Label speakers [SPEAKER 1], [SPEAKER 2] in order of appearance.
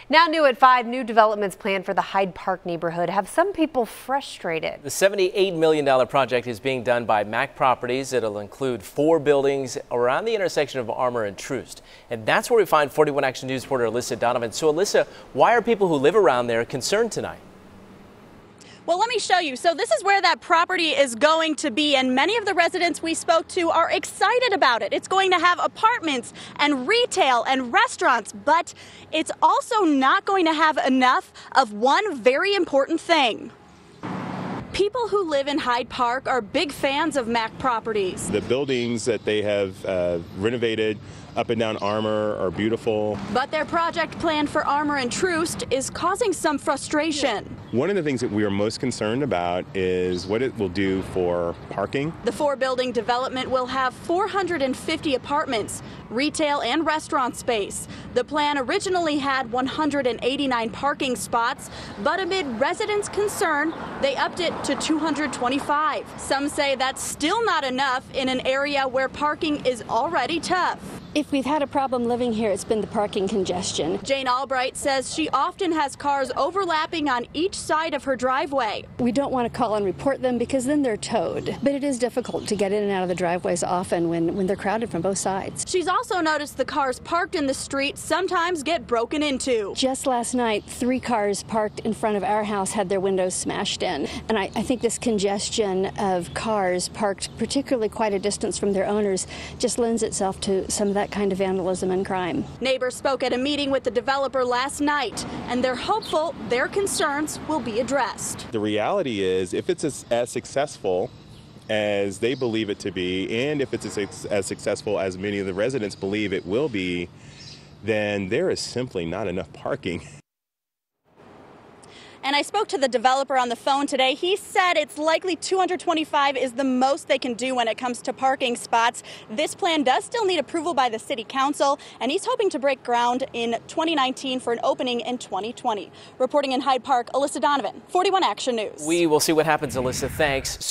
[SPEAKER 1] Now new at 5, new developments planned for the Hyde Park neighborhood have some people frustrated.
[SPEAKER 2] The $78 million project is being done by Mac Properties. It'll include 4 buildings around the intersection of Armour and Troost. And that's where we find 41 Action News reporter Alyssa Donovan. So Alyssa, why are people who live around there concerned tonight?
[SPEAKER 3] Well, let me show you. So this is where that property is going to be, and many of the residents we spoke to are excited about it. It's going to have apartments and retail and restaurants, but it's also not going to have enough of one very important thing. People who live in Hyde Park are big fans of Mac Properties.
[SPEAKER 4] The buildings that they have renovated up and down Armour are beautiful.
[SPEAKER 3] But their project plan for Armour and Troost is causing some frustration.
[SPEAKER 4] One of the things that we are most concerned about is what it will do for parking.
[SPEAKER 3] The 4-building development will have 450 apartments, retail and restaurant space. The plan originally had 189 parking spots, but amid residents' concern, they upped it to 225. Some say that's still not enough in an area where parking is already tough.
[SPEAKER 5] If we've had a problem living here, it's been the parking congestion.
[SPEAKER 3] Jane Albright says she often has cars overlapping on each side of her driveway.
[SPEAKER 5] We don't want to call and report them because then they're towed. But it is difficult to get in and out of the driveways often when they're crowded from both sides.
[SPEAKER 3] She's also noticed the cars parked in the street sometimes get broken into.
[SPEAKER 5] Just last night, 3 cars parked in front of our house had their windows smashed in. And I think this congestion of cars parked particularly quite a distance from their owners just lends itself to some of that kind of vandalism and crime.
[SPEAKER 3] Neighbors spoke at a meeting with the developer last night, and they're hopeful their concerns will be addressed.
[SPEAKER 4] The reality is, if it's as successful as they believe it to be, and if it's as successful as many of the residents believe it will be, then there is simply not enough parking.
[SPEAKER 3] And I spoke to the developer on the phone today. He said it's likely 225 is the most they can do when it comes to parking spots. This plan does still need approval by the city council, and he's hoping to break ground in 2019 for an opening in 2020. Reporting in Hyde Park, Alyssa Donovan, 41 Action News.
[SPEAKER 2] We will see what happens, Alyssa. Thanks.